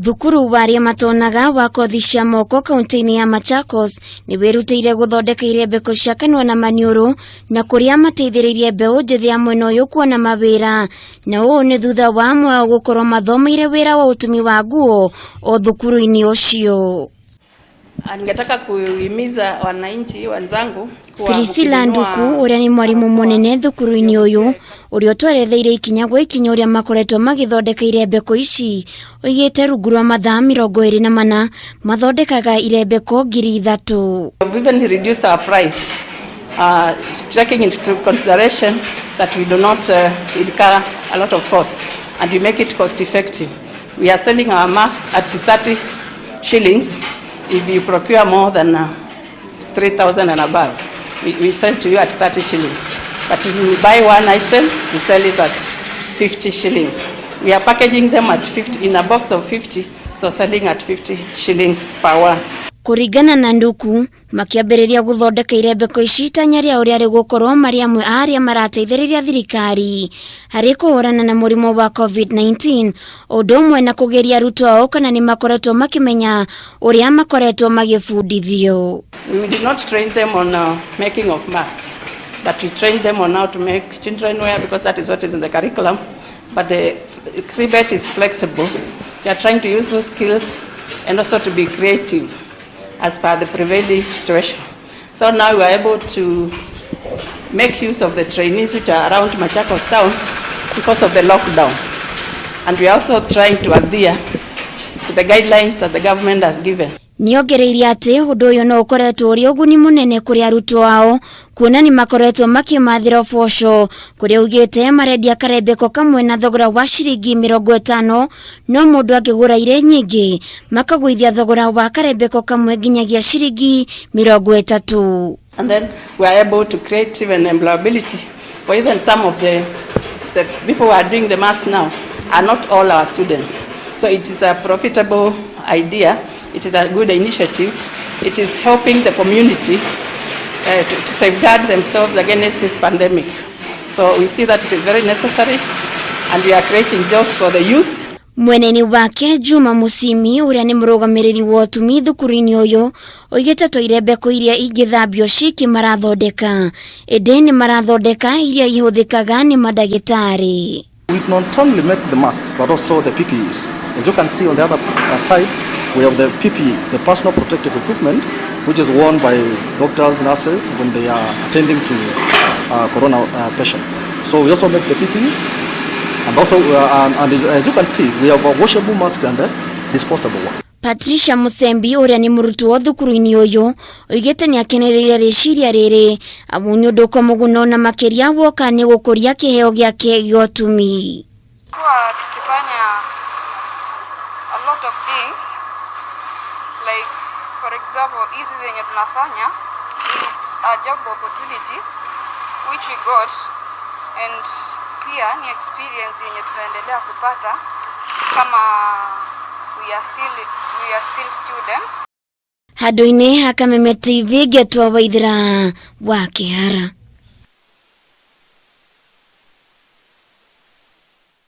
Thukuru waria matonaga wa kothi cia moko kaunti-ini ya Machakos ni wirutĩire guthondeka irembeko cia kanua na maniũrũ na kuria mateithĩrĩirie mbeũ njĩthĩ ya mwena ũyũ kuona mawĩra, na ũũ ni thutha wa amwe ao gũkorwo mathomeire wĩra wa ũtumi wa nguo o thukuru-inĩ ũcio. Ningetaka kuhimiza wananchi wenzangu Priscilla Nduku uria ni mwarimu munene thukuru-inĩ ũyũ uria tweretheire ikinya gwa ikinya uria makoretwo magithondeka irembeko ici oigĩte rungu rwa mathaa 24 mathondekaga irembeko 3,000. We've even reduced our price, taking into consideration that we do not incur a lot of cost and we make it cost effective. We are selling our masks at 30 shillings. If you procure more than 3,000 and above, we sell to you at 30 shillings. But if you buy one item, we sell it at 50 shillings. We are packaging them at 50 in a box of 50, so selling at 50 shillings per one. Kuringana na Nduku, makiambĩrĩria guthondeka irembeko ici itanya rĩa ũrĩa rĩgũkorwo marĩ amwe arĩa marateithĩrĩria thirikari harĩ kũhũrana na mũrimũ wa COVID-19, ũndũ ũmwe na kũgeria arutwo ao kana nĩ makoretwo makĩmenya ũrĩa makoretwo magĩbundithio. We did not train them on making of masks, but we trained them on how to make children wear, because that is what is in the curriculum. But the CBET is flexible. We are trying to use those skills and also to be creative as per the prevailing situation. So now we are able to make use of the trainees which are around Machakos town because of the lockdown. And we are also trying to adhere to the guidelines that the government has given. Niongereirie atĩ ũndũ ũyũ no ũkoretwo ũrĩ ũguni mũnene kũrĩ arutwo ao kuona nĩ makoretwo makĩmathĩra ũboco kũrĩa augĩte marendia karembeko kamwe na thogora wa ciringi 50, no mũndũ angĩgũra ire nyingĩ makagũithia thogora wa karembeko kamwe nginyagia ciringi 30. And then we are able to create even employability for even some of the people who are doing the mask now are not all our students. So it is a profitable idea. It is a good initiative. It is helping the community to safeguard themselves against this pandemic. So we see that it is very necessary and we are creating jobs for the youth. Mweneni wake Juma Musimi uria ni mũrũgamĩrĩri wa ũtumi thukuru-inĩ ũyũ oigĩte to irembeko iria ingĩthambio ciki marathondeka ĩndĩ nĩ marathondeka iria ihũthĩkaga nĩ mandagĩtarĩ. We not only make the masks but also the PPEs. As you can see on the other side, we have the PPE, the personal protective equipment, which is worn by doctors, nurses when they are attending to corona patients. So we also make the PPEs, and also, and as you can see, we have a washable mask and a disposable one. Patricia Musembi uria ni mũrutwo thukuru-inĩ ũyũ oigĩte nĩ akenereire rĩciria rĩrĩ amu nĩ ũndũ mũguno na makĩria woka nĩ gũkũria kĩheo gĩake gĩa ũtumi. Tukifanya a lot of things, like for example hizi zenye tunafanya, it's a job opportunity which we got, and pia ni experience yenye tunaendelea kupata kama we are still students. Handũ-inĩ ha Kameme TV Getwa Waithĩra wa Kĩhara.